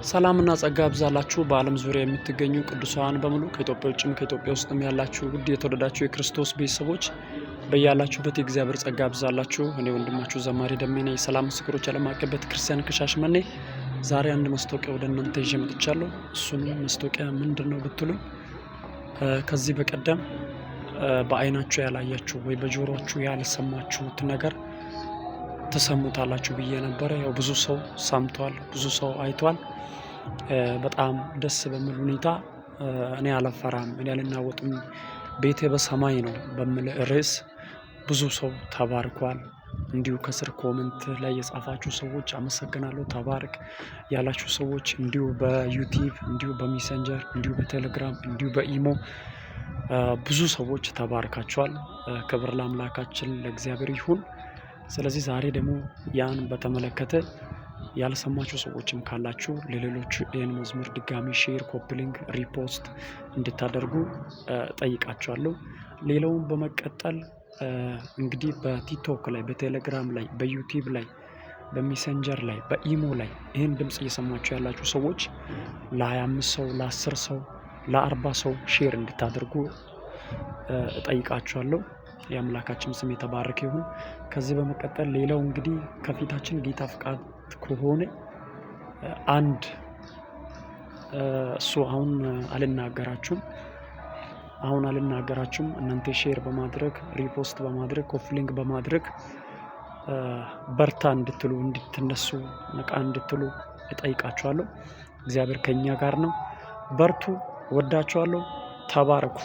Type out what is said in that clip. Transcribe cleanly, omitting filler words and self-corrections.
ሰላምና ጸጋ ብዛላችሁ በዓለም ዙሪያ የምትገኙ ቅዱሳን በሙሉ ከኢትዮጵያ ውጭም ከኢትዮጵያ ውስጥም ያላችሁ ውድ የተወደዳችሁ የክርስቶስ ቤተሰቦች በያላችሁበት የእግዚአብሔር ጸጋ ብዛላችሁ። እኔ ወንድማችሁ ዘማሪ ደሜኔ የሰላም ምስክሮች ዓለም አቀፍ ቤተክርስቲያን ከሻሸመኔ ዛሬ አንድ ማስታወቂያ ወደ እናንተ ይዤ መጥቻለሁ። እሱንም ማስታወቂያ ምንድነው ብትሉኝ ከዚህ በቀደም በአይናችሁ ያላያችሁ ወይ በጆሮአችሁ ያልሰማችሁት ነገር ተሰሙታላችሁ ብዬ ነበር። ያው ብዙ ሰው ሰምቷል፣ ብዙ ሰው አይቷል። በጣም ደስ በሚል ሁኔታ እኔ አልፈራም፣ እኔ አልናወጥም፣ ቤቴ በሰማይ ነው በሚል ርዕስ ብዙ ሰው ተባርኳል። እንዲሁ ከስር ኮሜንት ላይ የጻፋችሁ ሰዎች አመሰግናለሁ፣ ተባርክ ያላችሁ ሰዎች እንዲሁ በዩቲዩብ እንዲሁ በሜሴንጀር እንዲሁ በቴሌግራም እንዲሁ በኢሞ ብዙ ሰዎች ተባርካቸዋል። ክብር ለአምላካችን ለእግዚአብሔር ይሁን። ስለዚህ ዛሬ ደግሞ ያን በተመለከተ ያልሰማችሁ ሰዎችም ካላችሁ ለሌሎች ይህን መዝሙር ድጋሚ ሼር፣ ኮፒሊንግ፣ ሪፖስት እንድታደርጉ ጠይቃችኋለሁ። ሌላውን በመቀጠል እንግዲህ በቲክቶክ ላይ፣ በቴሌግራም ላይ፣ በዩቲዩብ ላይ፣ በሜሴንጀር ላይ፣ በኢሞ ላይ ይህን ድምፅ እየሰማችሁ ያላችሁ ሰዎች ለ25 ሰው፣ ለ10 ሰው፣ ለ40 ሰው ሼር እንድታደርጉ ጠይቃችኋለሁ። የአምላካችን ስም የተባረከ ይሁን። ከዚህ በመቀጠል ሌላው እንግዲህ ከፊታችን ጌታ ፍቃድ ከሆነ አንድ እሱ አሁን አልናገራችሁም እናንተ ሼር በማድረግ ሪፖስት በማድረግ ኮፍሊንግ በማድረግ በርታ እንድትሉ እንድትነሱ ነቃ እንድትሉ እጠይቃችኋለሁ። እግዚአብሔር ከኛ ጋር ነው። በርቱ። ወዳችኋለሁ። ተባረኩ።